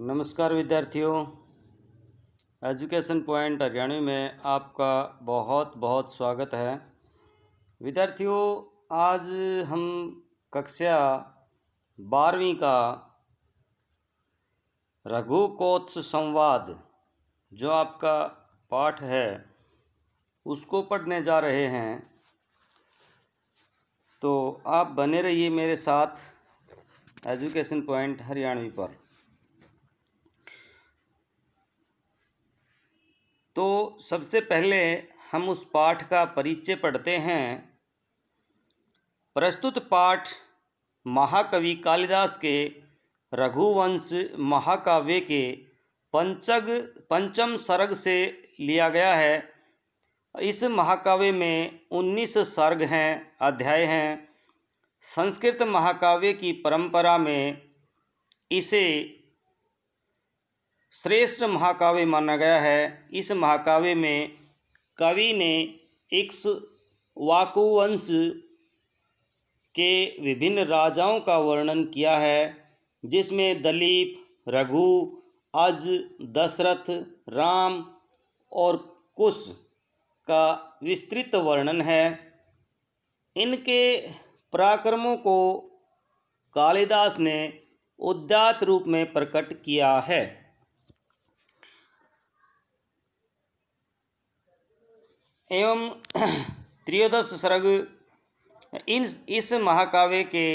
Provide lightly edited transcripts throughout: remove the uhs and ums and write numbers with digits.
नमस्कार विद्यार्थियों, education point Haryanvi में आपका बहुत बहुत स्वागत है। विद्यार्थियों, आज हम कक्षा 12वीं का रघुकोत्स संवाद जो आपका पाठ है उसको पढ़ने जा रहे हैं। तो आप बने रहिए मेरे साथ एजुकेशन पॉइंट हरियाणवी पर। तो सबसे पहले हम उस पाठ का परिचय पढ़ते हैं। प्रस्तुत पाठ महाकवि कालिदास के रघुवंश महाकाव्य के पंचम सर्ग से लिया गया है। इस महाकाव्य में 19 सर्ग हैं, अध्याय हैं। संस्कृत महाकाव्य की परंपरा में इसे श्रेष्ठ महाकाव्य माना गया है। इस महाकाव्य में कवि ने इक्ष्वाकु वंश के विभिन्न राजाओं का वर्णन किया है, जिसमें दलीप, रघु, अज, दशरथ, राम और कुश का विस्तृत वर्णन है। इनके पराक्रमों को कालिदास ने उदात्त रूप में प्रकट किया है। एवं त्रयोदश सर्ग इस महाकाव्य के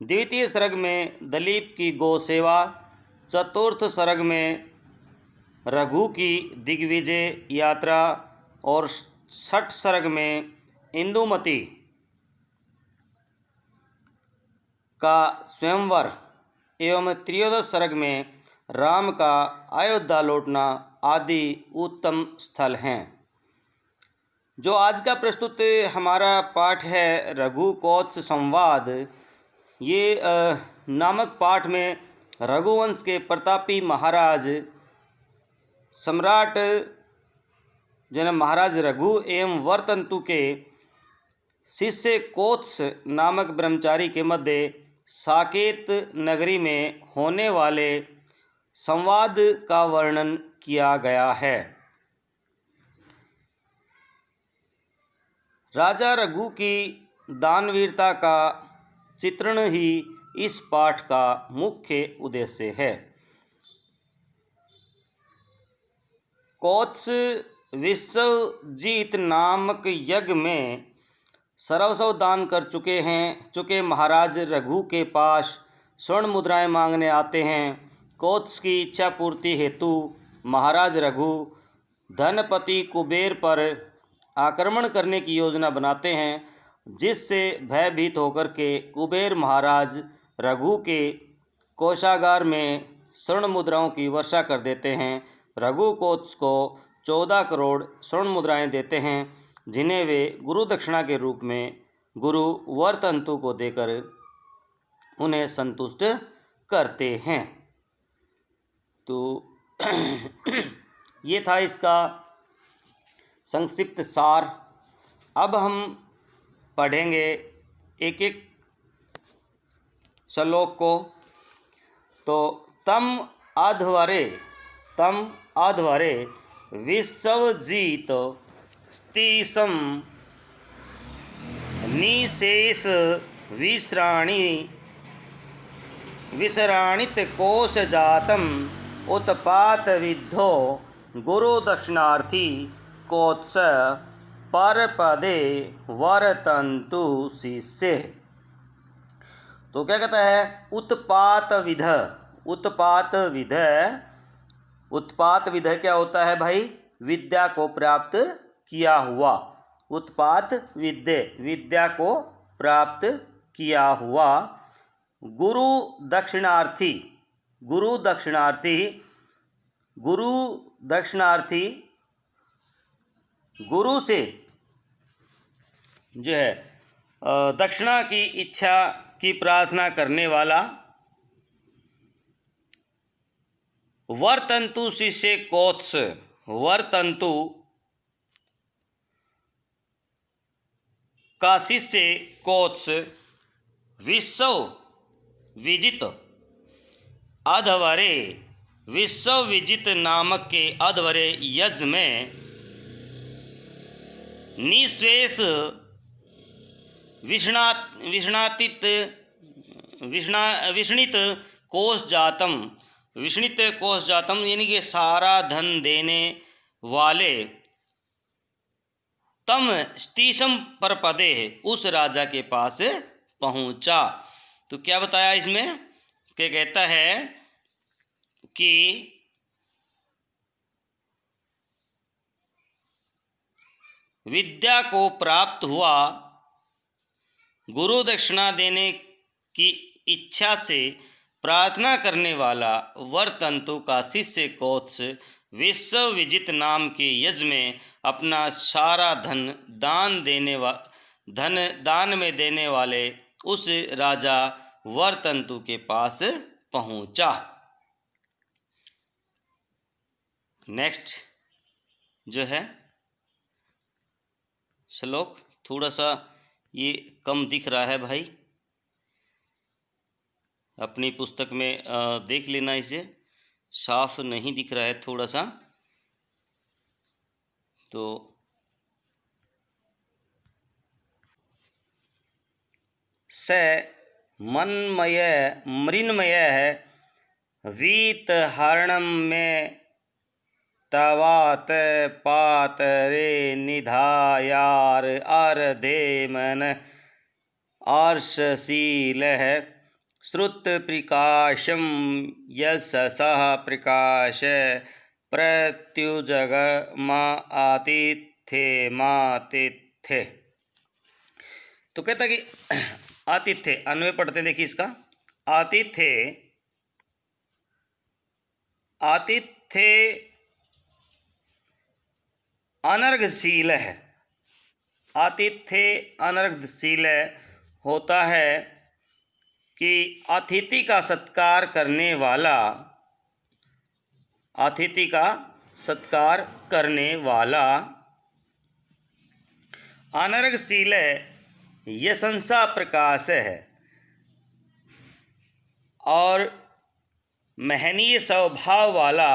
द्वितीय सर्ग में दलीप की गौ सेवा, चतुर्थ सर्ग में रघु की दिग्विजय यात्रा और छठ सर्ग में इंदुमती का स्वयंवर एवं त्रयोदश सर्ग में राम का अयोध्या लौटना आदि उत्तम स्थल हैं। जो आज का प्रस्तुत हमारा पाठ है रघुकोत्स संवाद, ये नामक पाठ में रघुवंश के प्रतापी महाराज सम्राट जो महाराज रघु एवं वर्तंतु के शिष्य कोत्स नामक ब्रह्मचारी के मध्य साकेत नगरी में होने वाले संवाद का वर्णन किया गया है। राजा रघु की दानवीरता का चित्रण ही इस पाठ का मुख्य उद्देश्य है। कोत्स विश्वजीत नामक यज्ञ में सर्वस्व दान कर चुके महाराज रघु के पास स्वर्ण मुद्राएं मांगने आते हैं। कोत्स की इच्छा पूर्ति हेतु महाराज रघु धनपति कुबेर पर आक्रमण करने की योजना बनाते हैं, जिससे भयभीत होकर के कुबेर महाराज रघु के कोषागार में स्वर्ण मुद्राओं की वर्षा कर देते हैं। रघु कोत्स को 14 करोड़ स्वर्ण मुद्राएं देते हैं, जिन्हें वे गुरु दक्षिणा के रूप में गुरु वर्तंतु को देकर उन्हें संतुष्ट करते हैं। तो ये था इसका संक्षिप्त सार। अब हम पढ़ेंगे एक एक श्लोक को। तो तम अध्वरे विश्वजीत स्तिसम निशेष विसराणित कोश जातम उत्पात विद्धो गुरु दक्षिणार्थी कोत्स परपदे वर्तन्तु शिष्य। तो क्या कहता है? उत्पात विध क्या होता है भाई? विद्या को प्राप्त किया हुआ। उत्पात विद्या को प्राप्त किया हुआ। गुरु दक्षिणार्थी गुरु से जो है दक्षिणा की इच्छा की प्रार्थना करने वाला। वर्तंतु शिष्य कोत्स, वर्तंतु का शिष्य कोत्स विश्व विजित अधवरे विश्व विजित नामक के अधवरे यज्ञ में निःशेष विष्णित कोष जातम यानी कि सारा धन देने वाले तम स्तीशम पर पदे उस राजा के पास पहुंचा। तो क्या बताया इसमें, क्या कहता है कि विद्या को प्राप्त हुआ, गुरु दक्षिणा देने की इच्छा से प्रार्थना करने वाला वरतंतु का शिष्य कोत्स विश्व विजित नाम के यज्ञ में अपना सारा धन दान में देने वाले उस राजा वरतंतु के पास पहुंचा। नेक्स्ट जो है श्लोक, थोड़ा सा ये कम दिख रहा है भाई, अपनी पुस्तक में देख लेना, इसे साफ नहीं दिख रहा है थोड़ा सा। तो स मनमय मृन्मय वीत हरणम में तवात पातरे निधायार अर्धे मन आर्षशील श्रुत प्रकाशम यशसः प्रकाश प्रत्युजग आतिथ्य मातिथ्य। तो कहता कि आतिथ्य अन्वय पढ़ते हैं, देखिए इसका आतिथ्य अनर्घशील है। आतिथ्य अनर्घशील होता है कि अतिथि का सत्कार करने वाला, अतिथि का सत्कार करने वाला। अनर्घशील यशंसा प्रकाश है और महनीय स्वभाव वाला,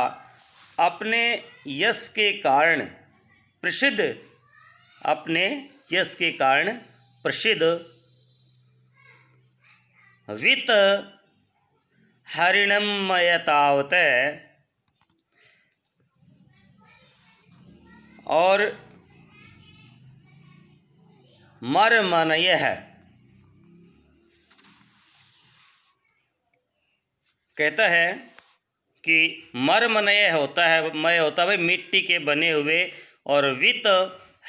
अपने यश के कारण प्रसिद्ध, अपने यश के कारण प्रसिद्ध। वित्त हरिणमयतावत और मरमनय है। कहता है कि मरमनय होता है, मय होता है भाई मिट्टी के बने हुए, और वित्त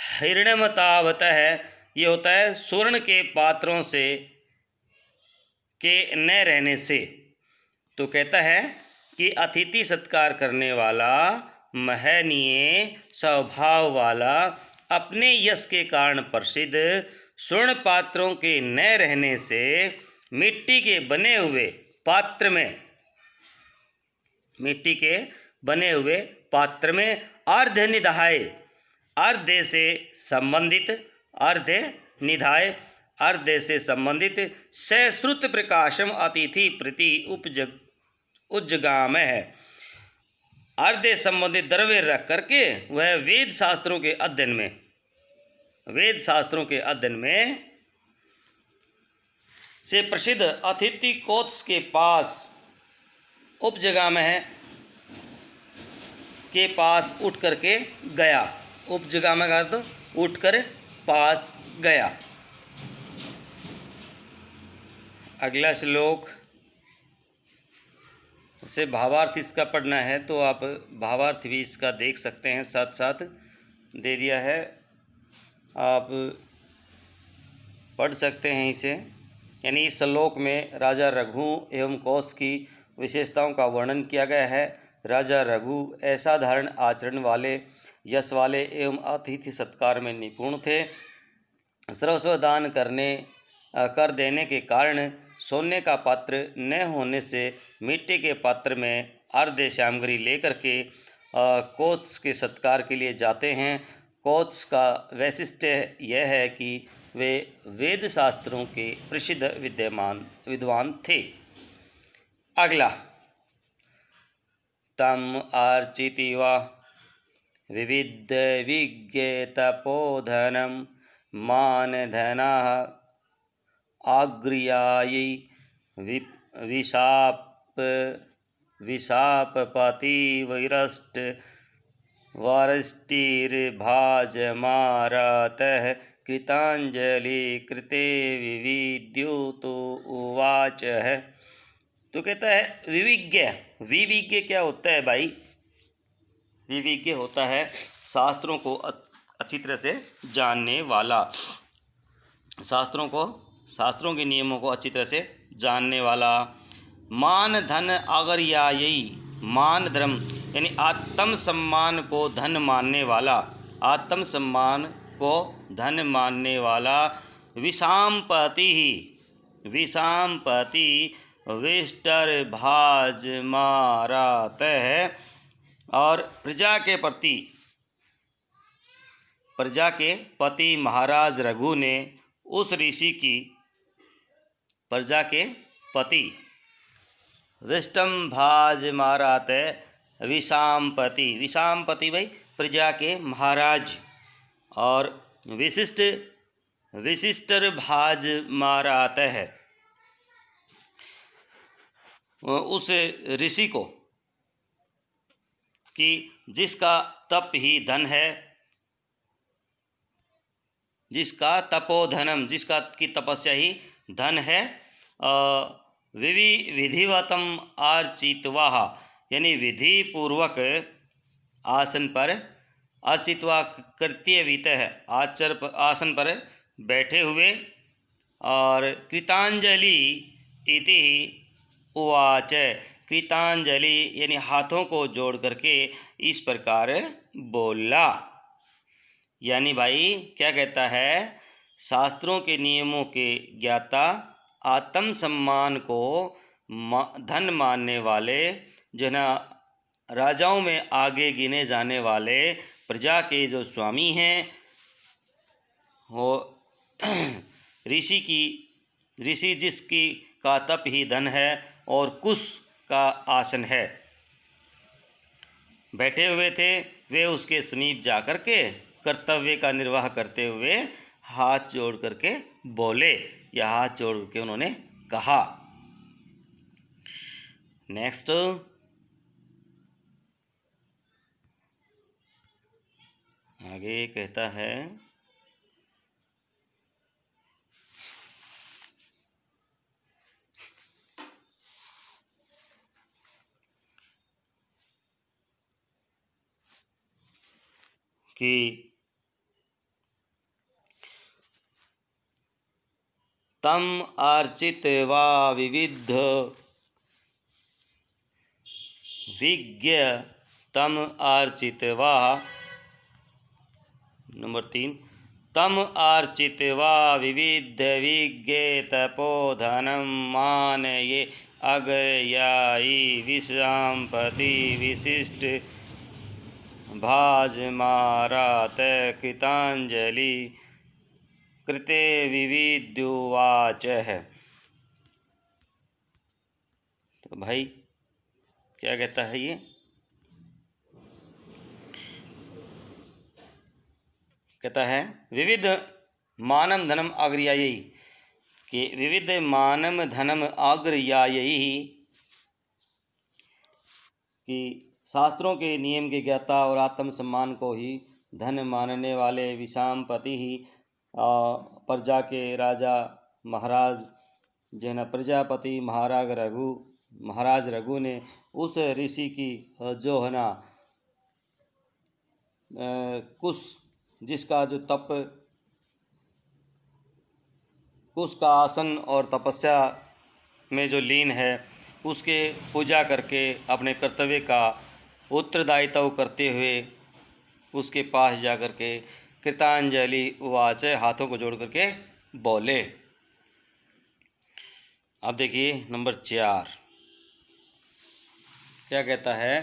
हिरण्यमतावत है, ये होता है स्वर्ण के पात्रों से के न रहने से। तो कहता है कि अतिथि सत्कार करने वाला, महनीय स्वभाव वाला, अपने यश के कारण प्रसिद्ध, स्वर्ण पात्रों के न रहने से मिट्टी के बने हुए पात्र में, मिट्टी के बने हुए पात्र में अर्ध निधाय, अर्धे से संबंधित, अर्ध निधाय अर्धे से संबंधित, सश्रुत प्रकाशम अतिथि प्रति उज्जगाम है। अर्धे संबंधित द्रव्य रख करके वह वेद शास्त्रों के अध्ययन में, वेद शास्त्रों के अध्ययन में से प्रसिद्ध अतिथि कोत्स के पास, उपजगाम है के पास उठ करके गया। उपजगाम का तो उठ कर पास गया। अगला श्लोक से भावार्थ इसका पढ़ना है, तो आप भावार्थ भी इसका देख सकते हैं, साथ साथ दे दिया है, आप पढ़ सकते हैं इसे। यानी इस श्लोक में राजा रघु एवं कौश की विशेषताओं का वर्णन किया गया है। राजा रघु असाधारण आचरण वाले, यश वाले एवं अतिथि सत्कार में निपुण थे। सर्वस्व दान कर देने के कारण सोने का पात्र न होने से मिट्टी के पात्र में अर्ध सामग्री लेकर के कोत्स के सत्कार के लिए जाते हैं। कोत्स का वैशिष्ट्य यह है कि वे वेद शास्त्रों के प्रसिद्ध विद्वान थे। अगला तम अर्चितिवा विविध विज्ञतपोधनं मानधनाः आग्र्यायै विशापपतिवैरष्ट वरष्टिर्भाजमारातः कृतांजलि कृते विविद्युतो उवाच है। तो कहता है विविज्ञ। विविज्ञ क्या होता है भाई? विविज्ञ होता है शास्त्रों को अच्छी तरह से जानने वाला, शास्त्रों के नियमों को अच्छी तरह से जानने वाला। मान धन आगर्यायी, मान धर्म यानी आत्म सम्मान को धन मानने वाला, आत्म सम्मान को धन मानने वाला। विषामपति विष्टर भाज मारात है। और प्रजा के पति महाराज रघु ने उस ऋषि की, प्रजा के पति विष्टम भाज मारात है। विषामपति भाई प्रजा के महाराज, और विशिष्टर भाज मारात है उस ऋषि को कि जिसका तप ही धन है, जिसका तपोधनम, जिसका की तपस्या ही धन है। विधिवतम अर्चित्वा यानी विधि पूर्वक आसन पर, अर्चित्वा कर्तव्यवित है आसन पर बैठे हुए। और कृतांजलि इति उवाच, कृतांजलि यानी हाथों को जोड़ करके इस प्रकार बोला। यानी भाई क्या कहता है? शास्त्रों के नियमों के ज्ञाता, आत्म सम्मान को धन मानने वाले, जो ना राजाओं में आगे गिने जाने वाले, प्रजा के जो स्वामी हैं, वो ऋषि जिसकी का तप ही धन है और कुश का आसन है, बैठे हुए थे। वे उसके समीप जाकर के कर्तव्य का निर्वाह करते हुए हाथ जोड़ करके बोले, या हाथ जोड़ करके उन्होंने कहा। नेक्स्ट आगे कहता है कि तम अर्चित्वा विविध विज्ञ तम अर्चित्वा, नंबर 3, तम अर्चित्वा विविध विज्ञ तपोधनम मानये अग्रयायी विषामपति विशिष्ट भाजमारात कृतांजलि कृते विविद्युवाच है। तो भाई क्या कहता है ये? कहता है विविध मानम धनम आग्र्यायी, कि विविध मानम धनम आग्र्यायी, कि शास्त्रों के नियम के ज्ञाता और आत्म सम्मान को ही धन मानने वाले विषामपति ही प्रजा के राजा महाराज, जो है प्रजापति महाराज रघु ने उस ऋषि की, जो है ना कुश, जिसका जो तप, कुश का आसन और तपस्या में जो लीन है, उसके पूजा करके अपने कर्तव्य का उत्तरदायित्व करते हुए उसके पास जा कर के कृतांजलि उवाच, हाथों को जोड़ करके बोले। अब देखिए नंबर 4 क्या कहता है?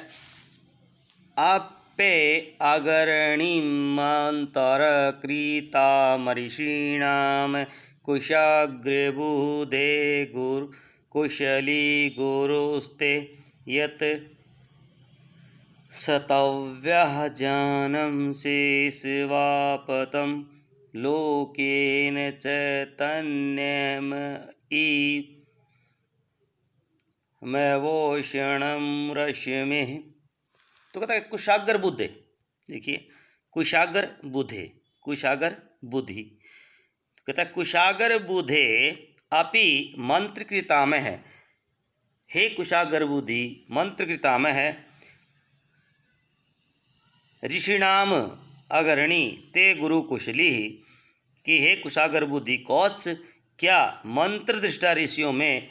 आपे अगरणीमंतर कृता मरीषीणाम कुशाग्रबुधे कुशली गुरुस्ते यत सतव्यः जानं शेषवापतं लोकेन चैतन्यमयि मैवोषणं रश्मिः। तो कहता है कुशाग्र बुद्धे, देखिए कुशाग्र बुद्धे, कुशाग्र बुद्धि। तो कहता है कुशाग्र बुद्धे अपि मंत्रकृतामह है, हे कुशाग्र बुद्धि मंत्रकृतामह है, ऋषिणाम अग्रणी ते गुरु कुशली, कि हे कुशाग्र बुद्धि कौत्स, क्या मंत्र दृष्टा ऋषियों में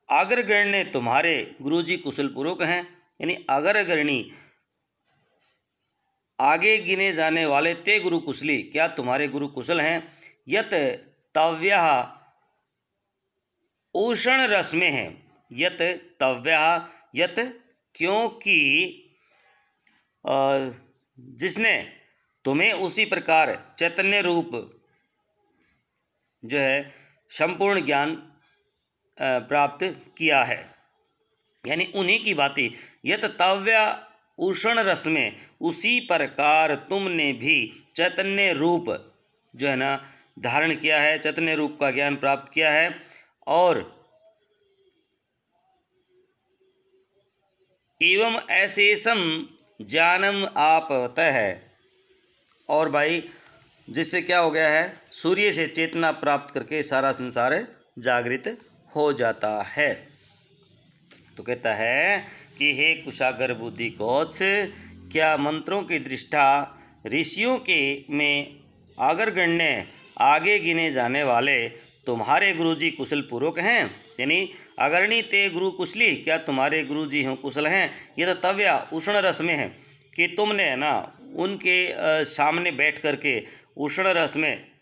अग्रगण्य तुम्हारे गुरुजी कुशल पूर्वक हैं। यानी अग्रगणी आगे गिने जाने वाले ते गुरु कुशली, क्या तुम्हारे गुरु कुशल हैं। यत तव्यः उषण रस में है, यत तव्यः, यत क्योंकि जिसने तुम्हें उसी प्रकार चैतन्य रूप जो है संपूर्ण ज्ञान प्राप्त किया है, यानी उन्हीं की बातें। यत तव्य उषण रस में, उसी प्रकार तुमने भी चैतन्य रूप जो है ना धारण किया है, चैतन्य रूप का ज्ञान प्राप्त किया है। और एवं ऐसेसम ज्ञानम आपतः है, और भाई जिससे क्या हो गया है, सूर्य से चेतना प्राप्त करके सारा संसार जागृत हो जाता है। तो कहता है कि हे कुशाग्र बुद्धि कौत्स, क्या मंत्रों की दृष्टा ऋषियों के में अग्रगण्य आगे गिने जाने वाले तुम्हारे गुरुजी कुशल पूर्वक हैं। यानी अग्रणी ते गुरु कुशली, क्या तुम्हारे गुरुजी हों कुशल हैं। ये तो तव्या उष्ण रस में है, कि तुमने ना उनके सामने बैठ करके उष्ण रस में,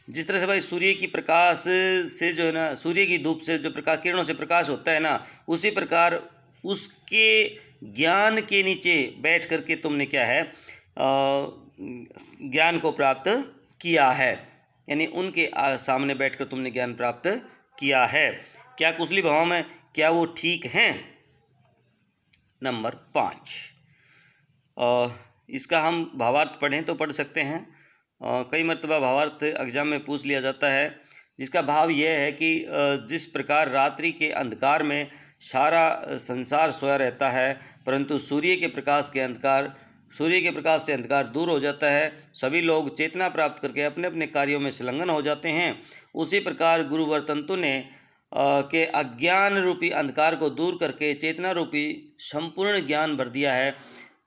जिस तरह से भाई सूर्य की प्रकाश से जो है ना, सूर्य की धूप से जो प्रकाश किरणों से प्रकाश होता है ना, उसी प्रकार उसके ज्ञान के नीचे बैठ करके तुमने क्या है ज्ञान को प्राप्त किया है। यानी उनके सामने बैठकर तुमने ज्ञान प्राप्त किया है। क्या कुशली भाव में, क्या वो ठीक हैं। नंबर 5, इसका हम भावार्थ पढ़ें तो पढ़ सकते हैं। कई मरतबा भावार्थ एग्जाम में पूछ लिया जाता है, जिसका भाव यह है कि जिस प्रकार रात्रि के अंधकार में सारा संसार सोया रहता है, परंतु सूर्य के प्रकाश से अंधकार दूर हो जाता है, सभी लोग चेतना प्राप्त करके अपने अपने कार्यों में संलग्न हो जाते हैं, उसी प्रकार गुरु वर्तंतु ने के अज्ञान रूपी अंधकार को दूर करके चेतना रूपी संपूर्ण ज्ञान भर दिया है।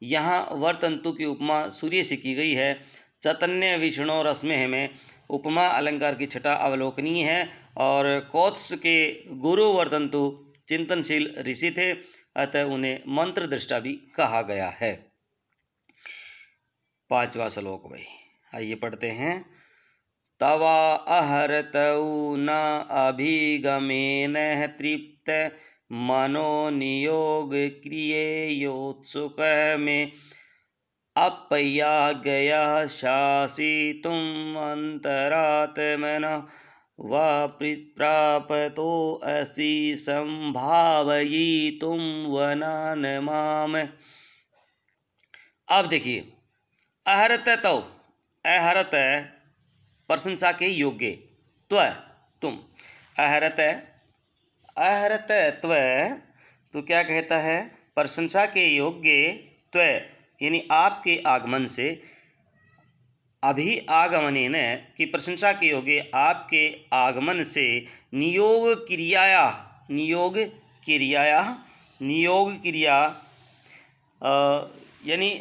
यहाँ वर्तंतु की उपमा सूर्य से की गई है। चैतन्य विष्णु रश्मि में उपमा अलंकार की छटा अवलोकनीय है। और कौत्स के गुरु वर्तंतु चिंतनशील ऋषि थे, अतः उन्हें मंत्र दृष्टा भी कहा गया है। 5वां श्लोक भाई, आइए पढ़ते हैं। तवा अहरतौ न अभिगमेन तृप्त मनो नियोग क्रियेयोत्सुक में अपया गया शासितुम अंतरात्मनः वा प्राप्तो असि संभावयितुम वनान माम। अब देखिए, अहरत तो, अहरत प्रशंसा के योग्य, तुम अहरत, अहरत तो क्या कहता है, प्रशंसा के योग्य यानी आपके आगमन से, अभी आगमनेन की प्रशंसा के योग्य आपके आगमन से, नियोग क्रिया यानी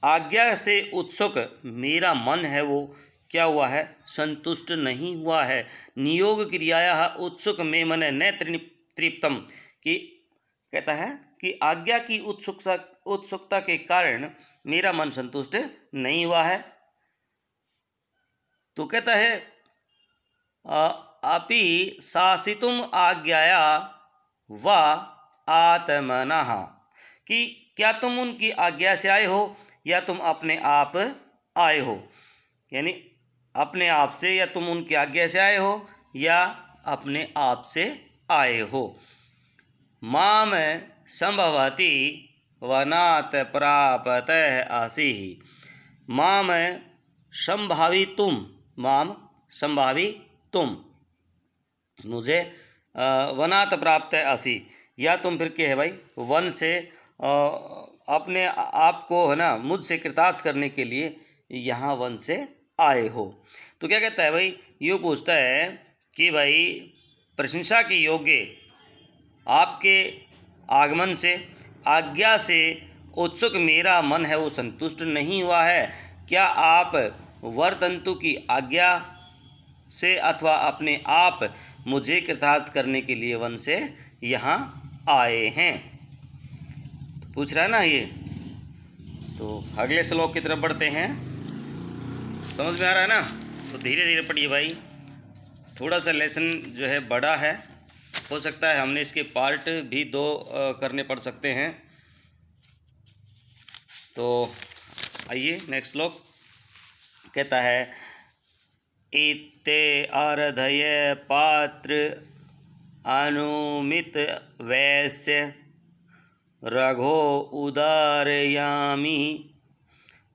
आज्ञा से उत्सुक मेरा मन है वो क्या हुआ है, संतुष्ट नहीं हुआ है। नियोग क्रियाया उत्सुक में मन न तृप्तम, कि कहता है कि आज्ञा की उत्सुकता के कारण मेरा मन संतुष्ट नहीं हुआ है। तो कहता है अपि शासितुम आज्ञाया व आत्मनः, कि क्या तुम उनकी आज्ञा से आए हो या तुम अपने आप आए हो। यानी अपने आप से, या तुम उनकी आज्ञा से आए हो या अपने आप से आए हो। माम संभवति वनात् प्रापतः असि। माम संभावी तुम, माम संभावी तुम, मुझे वनात् प्राप्त असि, या तुम फिर क्या है भाई, वन से अपने आप को है ना मुझसे कृतार्थ करने के लिए यहाँ वन से आए हो। तो क्या कहता है भाई, यूँ पूछता है कि भाई प्रशंसा के योग्य आपके आगमन से, आज्ञा से उत्सुक मेरा मन है वो संतुष्ट नहीं हुआ है। क्या आप वरतंतु की आज्ञा से अथवा अपने आप मुझे कृतार्थ करने के लिए वन से यहाँ आए हैं? तो पूछ रहा है ना ये। तो अगले श्लोक की तरफ बढ़ते हैं। समझ में आ रहा है ना? तो धीरे धीरे पढ़िए भाई, थोड़ा सा लेसन जो है बड़ा है, हो सकता है हमने इसके पार्ट भी 2 करने पड़ सकते हैं। तो आइए नेक्स्ट श्लोक कहता है, इत्ते अर्धय पात्र अनुमित वैश्य रघो उदारयामि,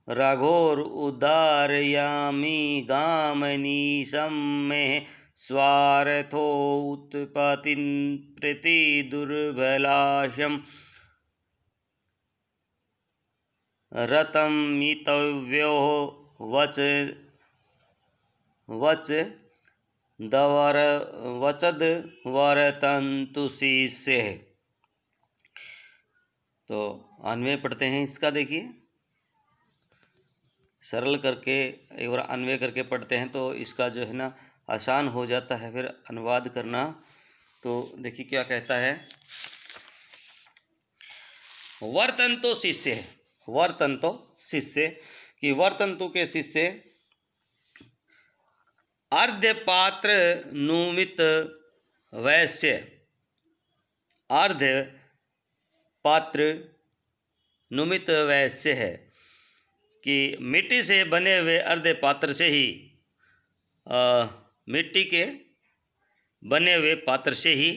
रघोर उदारयामि गामनीशं मे स्वार्थो उत्पत्तिं प्रति दुर्बलाशं रतमितव्यो वच वचद वरतंतु शिष्य। तो अन्वय पढ़ते हैं इसका, देखिए सरल करके एक बार अन्वय करके पढ़ते हैं तो इसका जो है ना आसान हो जाता है फिर अनुवाद करना। तो देखिए क्या कहता है, वर्तंतो शिष्य, वर्तंतो शिष्य कि वर्तंतु के शिष्य अर्ध पात्र नुमित वैश्य, अर्ध पात्र नुमित वैश्य है कि मिट्टी से बने हुए अर्ध पात्र से ही, मिट्टी के बने हुए पात्र से ही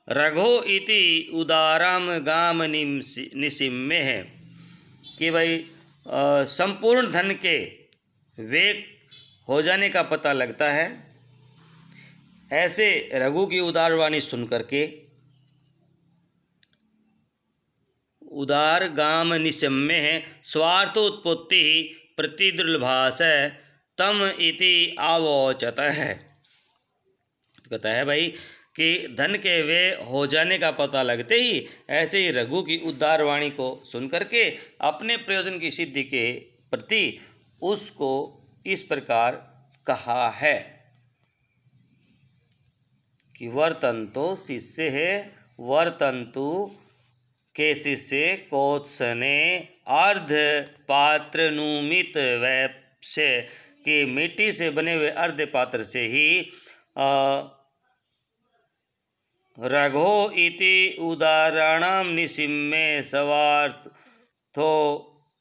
रघो इति उदाराम गाम निशिम्य है कि भाई संपूर्ण धन के वेग हो जाने का पता लगता है। ऐसे रघु की उदारवाणी सुन करके उदार गाम निशम्य है स्वार्थोत्पत्ति प्रतिदुर्लभास तम इति आवोचत है। तो कहता है भाई कि धन के वे हो जाने का पता लगते ही ऐसे ही रघु की उदारवाणी को सुन करके अपने प्रयोजन की सिद्धि के प्रति उसको इस प्रकार कहा है कि वर्तंतो शिष्य है, वर्तंतु के शिष्य कोत्सने अर्ध पात्र नुमित वैश्य के मिट्टी से बने हुए अर्ध पात्र से ही रघो इति उदाहरणम निशिम्य स्वार्थो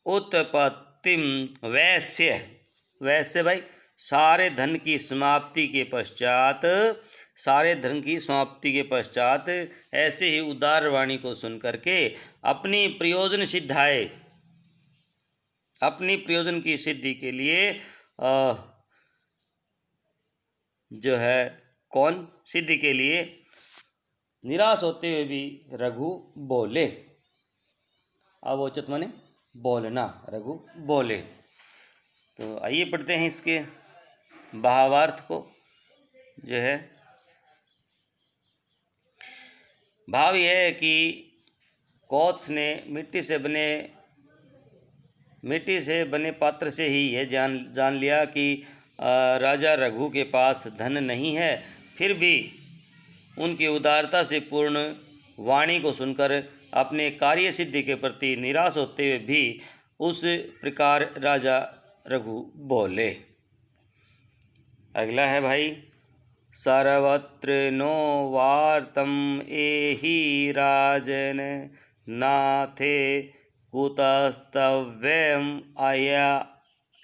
उत्पत्तिम वैश्य, वैश्य भाई सारे धन की समाप्ति के पश्चात, सारे धन की समाप्ति के पश्चात ऐसे ही उदारवाणी को सुन करके अपनी प्रयोजन सिद्धाए, अपनी प्रयोजन की सिद्धि के लिए जो है कौन सिद्धि के लिए निराश होते हुए भी रघु बोले। अवोचत माने बोलना, रघु बोले। तो आइए पढ़ते हैं इसके भावार्थ को। जो है भाव यह है कि कोत्स ने मिट्टी से बने पात्र से ही यह जान लिया कि राजा रघु के पास धन नहीं है, फिर भी उनकी उदारता से पूर्ण वाणी को सुनकर अपने कार्य सिद्धि के प्रति निराश होते हुए भी उस प्रकार राजा रघु बोले। अगला है भाई, सर्वत्र नो वार्तम एहि राजन नाथे कुतस्तव्यम अया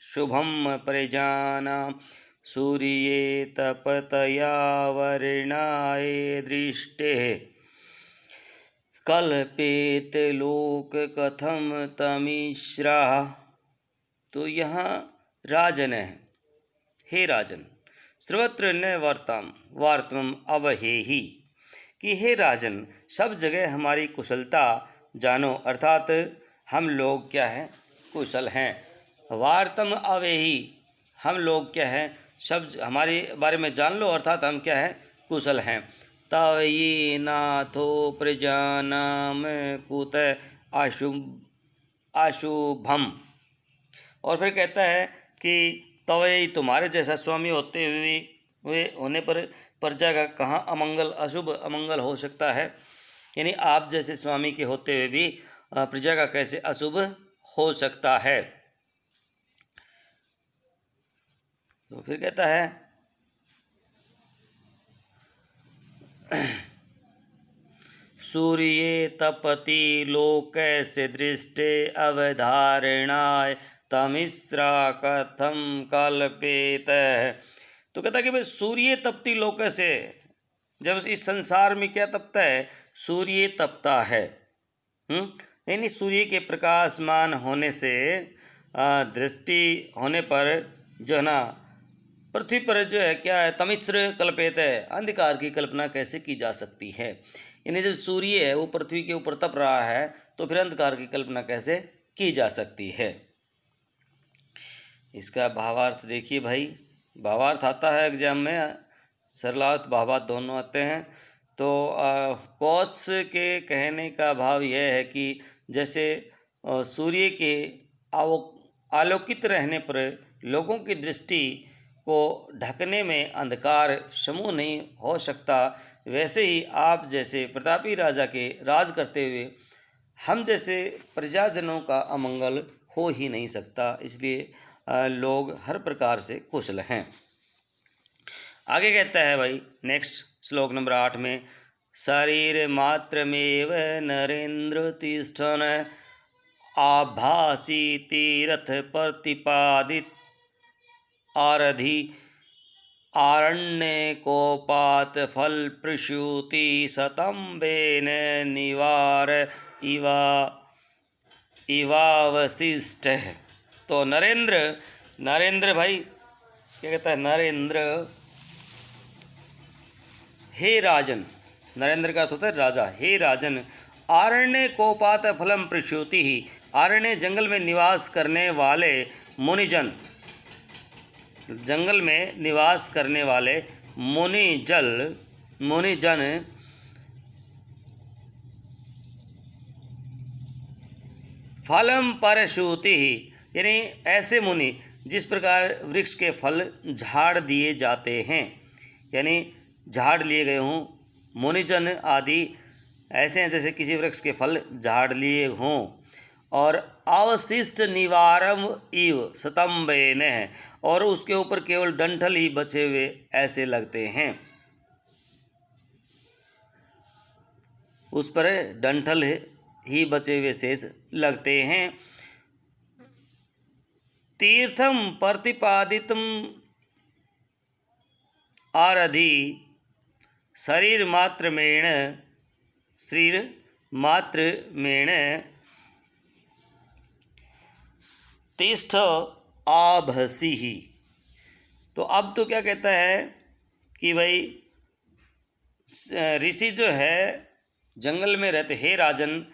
शुभम परिजाना सूर्ये तपतया वर्णाय दृष्टे कल्पेत लोक कथम तमिश्रा। तो यहाँ राजन है, हे राजन, सर्वत्र न वार्तम अवहेहि, कि हे राजन सब जगह हमारी कुशलता जानो, अर्थात हम लोग क्या हैं, कुशल हैं। वार्तम अवेहि, हम लोग क्या हैं, सब हमारे बारे में जान लो, अर्थात हम क्या हैं, कुशल हैं। तव ये नाथो प्रजानाम कुत अशुभम। और फिर कहता है कि तवई, तुम्हारे जैसा स्वामी होते हुए होने पर प्रजा का कहाँ अमंगल, अशुभ अमंगल हो सकता है। यानी आप जैसे स्वामी के होते हुए भी प्रजा का कैसे अशुभ हो सकता है। तो फिर कहता है सूर्ये तपति लोकस्य दृष्टे अवधारणाय तमिश्रा कथम कल्पेत। तो कहता है कि भाई सूर्य तपती लोक से, जब इस संसार में क्या तपता है, सूर्य तपता है। यानी सूर्य के प्रकाशमान होने से दृष्टि होने पर जो है ना, पृथ्वी पर जो है क्या है, तमिश्र कल्पेत है, अंधकार की कल्पना कैसे की जा सकती है। यानी जब सूर्य है वो पृथ्वी के ऊपर तप रहा है तो फिर अंधकार की कल्पना कैसे की जा सकती है। इसका भावार्थ देखिए भाई, भावार्थ आता है एग्जाम में, सरलार्थ भावार्थ दोनों आते हैं। तो कोत्स के कहने का भाव यह है कि जैसे सूर्य के आलोकित रहने पर लोगों की दृष्टि को ढकने में अंधकार समूह नहीं हो सकता, वैसे ही आप जैसे प्रतापी राजा के राज करते हुए हम जैसे प्रजाजनों का अमंगल हो ही नहीं सकता। इसलिए लोग हर प्रकार से कुशल हैं। आगे कहता है भाई नेक्स्ट श्लोक नंबर 8 में, शरीर मात्रमेव नरेंद्र तिष्ठन आभासी तीर्थ प्रतिपादित आरधि आरण्य कोपात फल प्रसूति सतम्बेन निवार इवावशिष्ट। तो नरेंद्र भाई क्या कहता है, नरेंद्र हे राजन, नरेंद्र का अर्थ होता है राजा, हे राजन, आरण्य कोपात फलम प्रसूति ही, आरण्य जंगल में निवास करने वाले मुनिजन, जंगल में निवास करने वाले मुनिजन फलम परशुति ही, यानी ऐसे मुनि जिस प्रकार वृक्ष के फल झाड़ दिए जाते हैं, यानी झाड़ लिए गए हों, मुनिजन आदि ऐसे हैं जैसे किसी वृक्ष के फल झाड़ लिए हों। और अवशिष्ट निवारम इव स्तंभेन है, और उसके ऊपर केवल डंठल ही बचे हुए ऐसे लगते हैं, उस पर डंठल ही बचे हुए शेष लगते हैं। तीर्थम प्रतिपादितम आरधि शरीर मात्रमेण तिष्ठ आभसी ही। तो अब तो क्या कहता है कि भाई ऋषि जो है जंगल में रहते, हे राजन,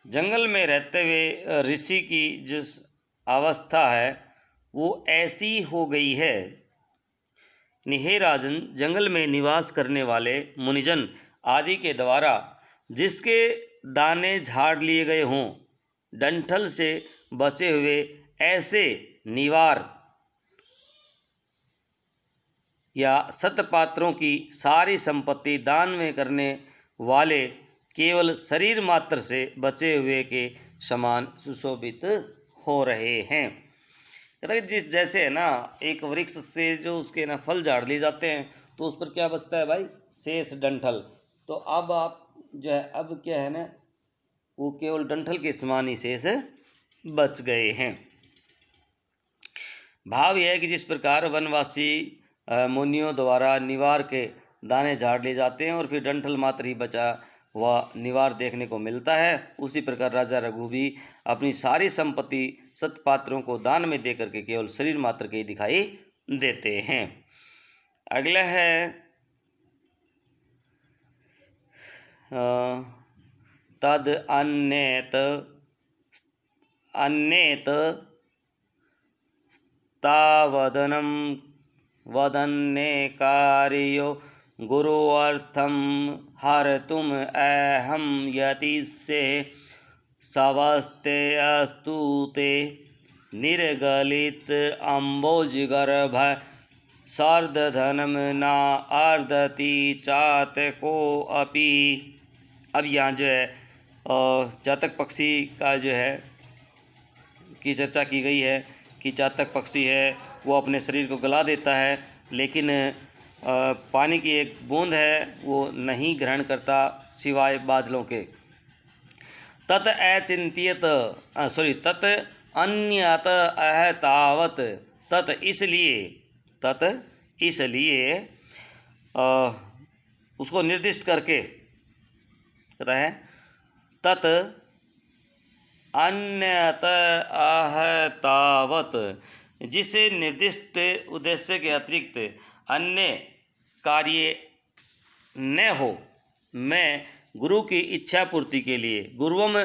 जंगल में रहते हुए ऋषि की जो अवस्था है वो ऐसी हो गई है। हे राजन, जंगल में निवास करने वाले मुनिजन आदि के द्वारा जिसके दाने झाड़ लिए गए हों, डंठल से बचे हुए ऐसे निवार या सतपात्रों की सारी संपत्ति दान में करने वाले केवल शरीर मात्र से बचे हुए के समान सुशोभित हो रहे हैं। कहता है जिस जैसे है ना एक वृक्ष से जो उसके ना फल झाड़ लिए जाते हैं तो उस पर क्या बचता है भाई, शेष डंठल। तो अब आप जो है अब क्या है ना, वो केवल डंठल के समान ही शेष बच गए हैं। भाव यह है कि जिस प्रकार वनवासी मुनियों द्वारा निवार के दाने झाड़ लिए जाते हैं और फिर डंठल मात्र ही बचा वह निवार देखने को मिलता है। उसी प्रकार राजा रघु भी अपनी सारी संपत्ति सतपात्रों को दान में दे करके केवल शरीर मात्र के ही दिखाई देते हैं। अगला है तद अन्येत तावदनं वदन्ने कार्यो गुरुअर्थं हर्तुम अहं यतिष्ये सवस्ते अस्तु ते निर्गलित अम्बोजगर्भ सार्धधनम न अर्दति चातको अपि। अब यहाँ जो है चातक पक्षी का जो है की चर्चा की गई है कि चातक पक्षी है वो अपने शरीर को गला देता है, लेकिन पानी की एक बूंद है वो नहीं ग्रहण करता सिवाय बादलों के। तत् अचिंत्यत तत् अन्यत अहतावत तत् इसलिए उसको निर्दिष्ट करके कहता है तत् अन्यत अहतावत, जिसे निर्दिष्ट उद्देश्य के अतिरिक्त अन्य कार्य न हो, मैं गुरु की इच्छा पूर्ति के लिए गुरुवम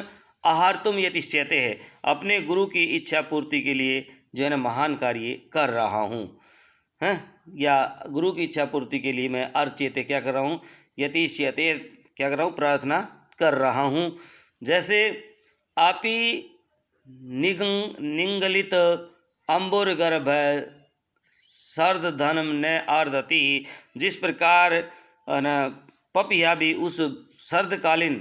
आहार्तुम यतिष्यते है, अपने गुरु की इच्छा पूर्ति के लिए जो है ना महान कार्य कर रहा हूँ, हैं, या गुरु की इच्छा पूर्ति के लिए मैं अर्चेते क्या कर रहा हूँ, यतिष्यते क्या कर रहा हूँ, प्रार्थना कर रहा हूँ। जैसे आपी निंगलित अंबुर गर्भ सर्द धनम न आर्दति, जिस प्रकार पपिया भी उस सर्दकालीन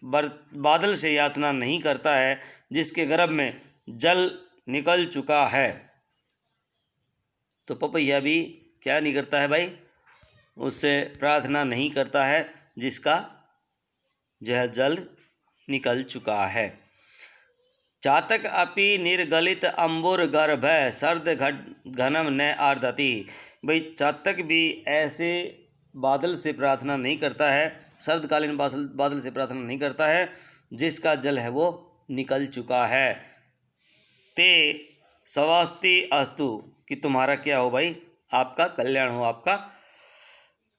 बादल से याचना नहीं करता है जिसके गर्भ में जल निकल चुका है। तो पपैया भी क्या नहीं करता है भाई, उससे प्रार्थना नहीं करता है जिसका जो है जल निकल चुका है। चातक अपि निर्गलित अंबुर गर्भ सर्द घनम न आर्दति, भाई चातक भी ऐसे बादल से प्रार्थना नहीं करता है, सर्दकालीन बादल से प्रार्थना नहीं करता है जिसका जल है वो निकल चुका है। ते स्वस्ति अस्तु, कि तुम्हारा क्या हो भाई, आपका कल्याण हो, आपका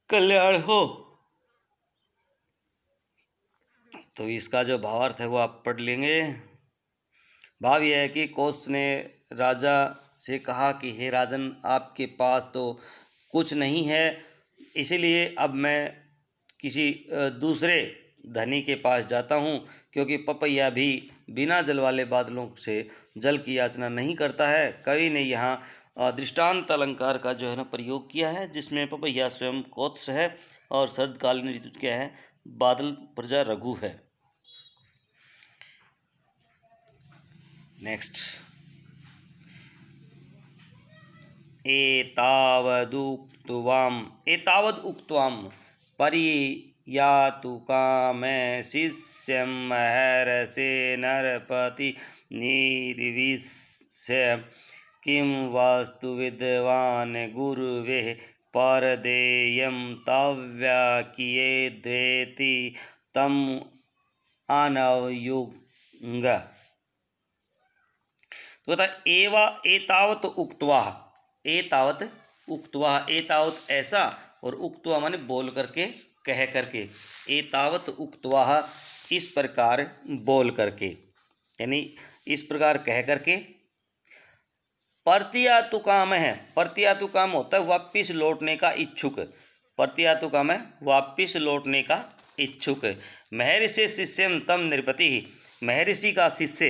कल्याण हो। तो इसका जो भावार्थ है वो आप पढ़ लेंगे। भाव यह है कि कोस ने राजा से कहा कि हे राजन, आपके पास तो कुछ नहीं है, इसीलिए अब मैं किसी दूसरे धनी के पास जाता हूँ, क्योंकि पपैया भी बिना जल वाले बादलों से जल की याचना नहीं करता है। कवि ने यहाँ दृष्टांत अलंकार का जो है ना प्रयोग किया है, जिसमें पपैया स्वयं कोत्स है और शरदकालीन ऋतु क्या है, बादल प्रजा रघु है। नेक्स्ट, एतावद उक्त्वाम परियातु कामे शिष्यं महर्षे नरपति निर्विश्य किं वास्तु विद्वान् गुरुवे परदेयं तव्याकियेद्वेति तम अनवयुंग। तो एवा एतावत उक्त्वा, एतावत उक्त्वा, एतावत ऐसा और उक्त्वा माने बोल करके, कह करके, एतावत उक्त्वा इस प्रकार बोल करके, यानी इस प्रकार कह करके। प्रत्यातु काम है, प्रत्यातु काम होता है वापिस लौटने का इच्छुक, प्रत्यातु काम है वापिस लौटने का इच्छुक। महर्षि शिष्यम तम नृपति, महर्षि का शिष्य,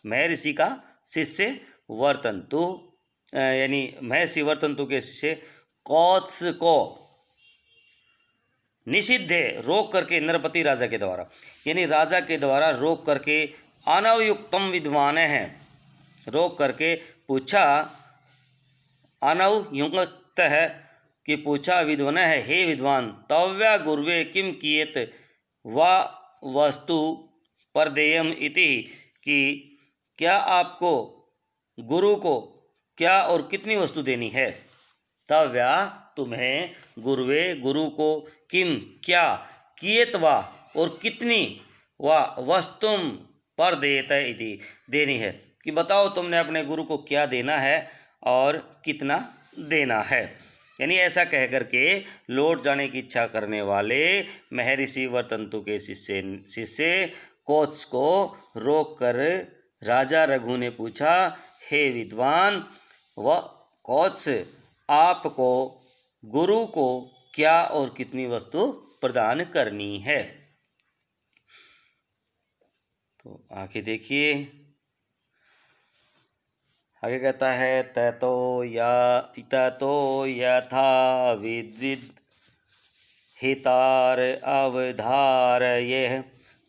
महर्षि का शिष्य वर्तंतु, यानी महर्षि वर्तंतु के शिष्य कौत्स को निषिद्ध रोक करके नरपति राजा के द्वारा, यानी राजा के द्वारा रोक करके अनवयुक्तम विद्वान है, रोक करके पूछा, अनवयुक्त है कि पूछा विद्वान है, हे विद्वान, तव्या गुरुवे किम कियेत वा वस्तु परदेयम इति, कि क्या आपको गुरु को क्या और कितनी वस्तु देनी है। तव्या तुम्हें, गुरुवे गुरु को, किम क्या, कियत वा और कितनी वा वस्तुम पर देत इति देनी है कि बताओ तुमने अपने गुरु को क्या देना है और कितना देना है। यानी ऐसा कह करके लौट जाने की इच्छा करने वाले महर्षि वर्तंतु के शिष्य कोत्स को रोक कर राजा रघु ने पूछा, हे विद्वान व कोत्स, आपको गुरु को क्या और कितनी वस्तु प्रदान करनी है। तो आगे देखिए, आगे कहता है ततो यथा विद्विद हितार अवधारये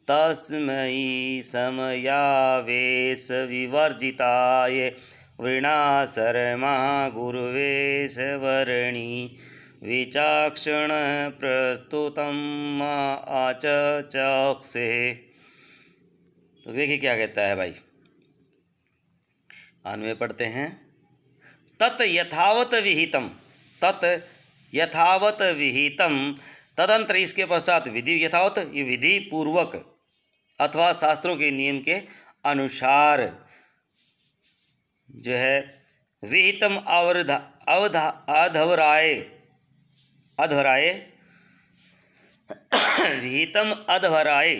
तस्मै समयावेश विवर्जिताय वृणाशर्मा गुरुवेश वर्णी विचाक्षण प्रस्तुतम् आचक्षे। तो देखिए क्या कहता है भाई, अन्वय पढ़ते हैं। तत् यथावत विहितम, तत् यथावत विहितम, तदंतर इसके पश्चात विधि यथावत, ये विधि पूर्वक अथवा शास्त्रों के नियम के अनुसार जो है विहितम अधवराए विहितम अधवराए।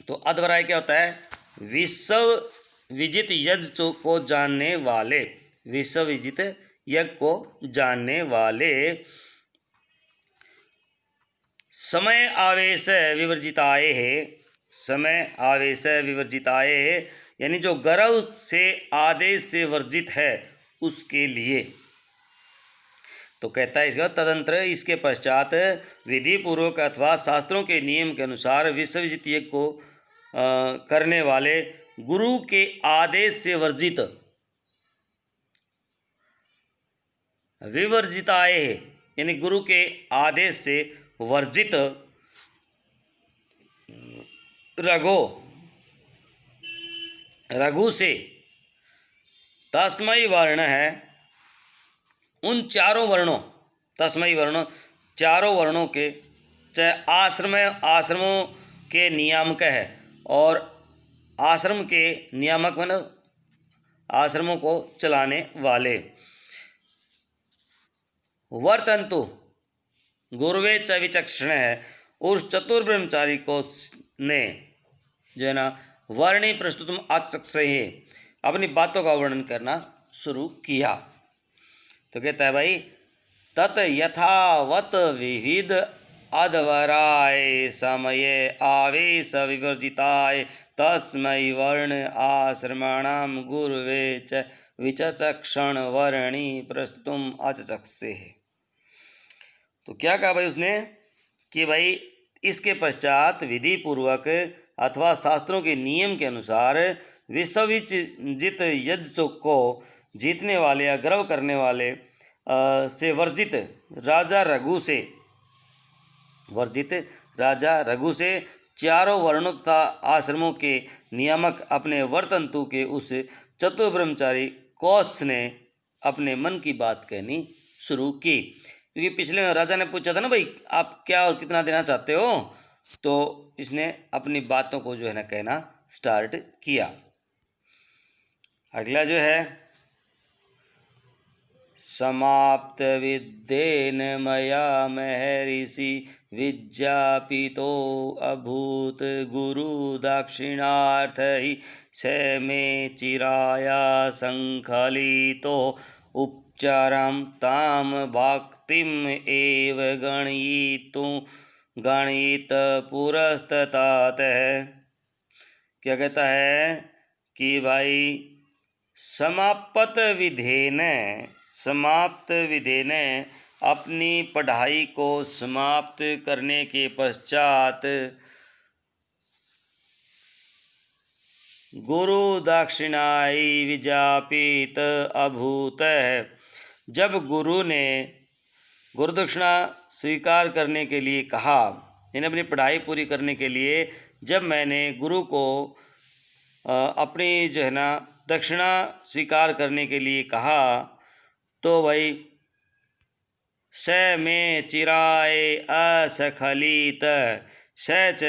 तो अधवराय क्या होता है? विश्व विजित यज्ञ को जानने वाले, विश्व विजित यज्ञ को जानने वाले, समय आवेश विवर्जिताए है, समय आवेश विवर्जिताए है, यानी जो गर्व से आदेश से वर्जित है उसके लिए। तो कहता है इसका तदंतर इसके पश्चात विधि पूर्वक अथवा शास्त्रों के नियम के अनुसार विश्व विजित यज्ञ को करने वाले गुरु के आदेश से वर्जित विवर्जिताए, यानी गुरु के आदेश से वर्जित रघु से तस्मयी वर्ण है, उन चारों वर्णों, तस्मयी वर्ण चारों वर्णों के, चाहे आश्रमों के नियामक है और आश्रम के नियामक मतलब आश्रमों को चलाने वाले, वर्तंतु गुरुवे च विचक्षण है, उस चतुर ब्रह्मचारी को ने जो है ना वर्णी प्रस्तुतम आचक्षे ही अपनी बातों का वर्णन करना शुरू किया। तो कहता है भाई तत् यथावत विविध अधवराय समय आवेश विवर्जिताय तस्मै वर्ण आश्रमाणाम गुरुवे च विचक्षण वर्णी प्रस्तुतम आचक्षे। तो क्या कहा भाई उसने कि भाई इसके पश्चात विधि पूर्वक अथवा शास्त्रों के नियम के अनुसार विश्वविजित यज्ञ को जीतने वाले या गर्व करने वाले से वर्जित राजा रघु से चारों वर्णों तथा आश्रमों के नियामक अपने वर्तंतु के उस चतुर ब्रह्मचारी कोत्स ने अपने मन की बात कहनी शुरू की। क्योंकि पिछले राजा ने पूछा था ना भाई आप क्या और कितना देना चाहते हो, तो इसने अपनी बातों को जो है ना कहना स्टार्ट किया। अगला जो है समाप्त विद्येन मया महर्षि विज्ञापितो अभूत गुरु दाक्षिणार्थ ही स मे चिराया संखलितो उपचारम ताम भक्तिम एव गणित पुरस्तात। क्या कहता है कि भाई समाप्त विधेन अपनी पढ़ाई को समाप्त करने के पश्चात गुरु दक्षिणाई विज्ञापित अभूत, जब गुरु ने गुरु दक्षिणा स्वीकार करने के लिए कहा, यानी अपनी पढ़ाई पूरी करने के लिए जब मैंने गुरु को अपनी जो है ना दक्षिणा स्वीकार करने के लिए कहा, तो भाई स में चिराए असखलित सच।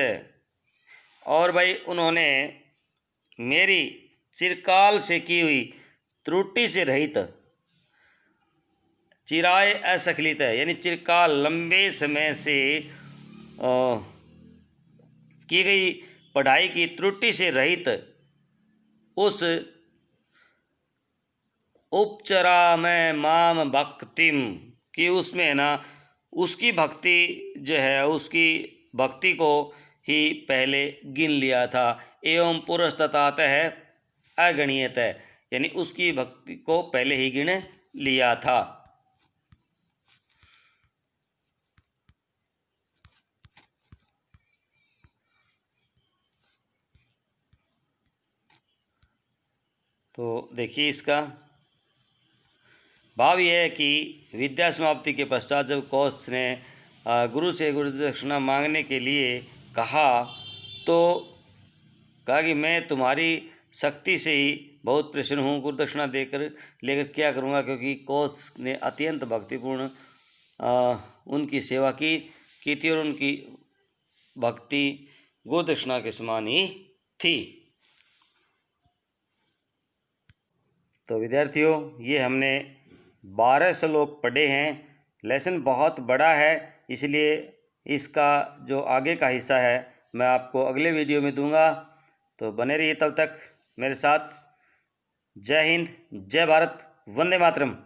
और भाई उन्होंने मेरी चिरकाल से की हुई त्रुटि से रहित, चिराए असखलित है यानी चिरकाल लंबे समय से की गई पढ़ाई की त्रुटि से रहित उस उपचरा में माम भक्तिम कि उसमें ना उसकी भक्ति जो है, उसकी भक्ति को ही पहले गिन लिया था। एवं पुरस्ततात है अगणीयत है यानी उसकी भक्ति को पहले ही गिन लिया था। तो देखिए इसका भाव यह है कि विद्या समाप्ति के पश्चात जब कौत्स ने गुरु से गुरु दक्षिणा मांगने के लिए कहा तो कहा कि मैं तुम्हारी शक्ति से ही बहुत प्रसन्न हूँ, गुरु दक्षिणा देकर लेकर क्या करूँगा, क्योंकि कौत्स ने अत्यंत भक्तिपूर्ण उनकी सेवा की थी और उनकी भक्ति गुरु दक्षिणा के समान ही थी। तो विद्यार्थियों, ये हमने 12 श्लोक पढ़े हैं। लेसन बहुत बड़ा है, इसलिए इसका जो आगे का हिस्सा है मैं आपको अगले वीडियो में दूंगा। तो बने रहिए तब तक मेरे साथ। जय हिंद, जय भारत, वंदे मातरम।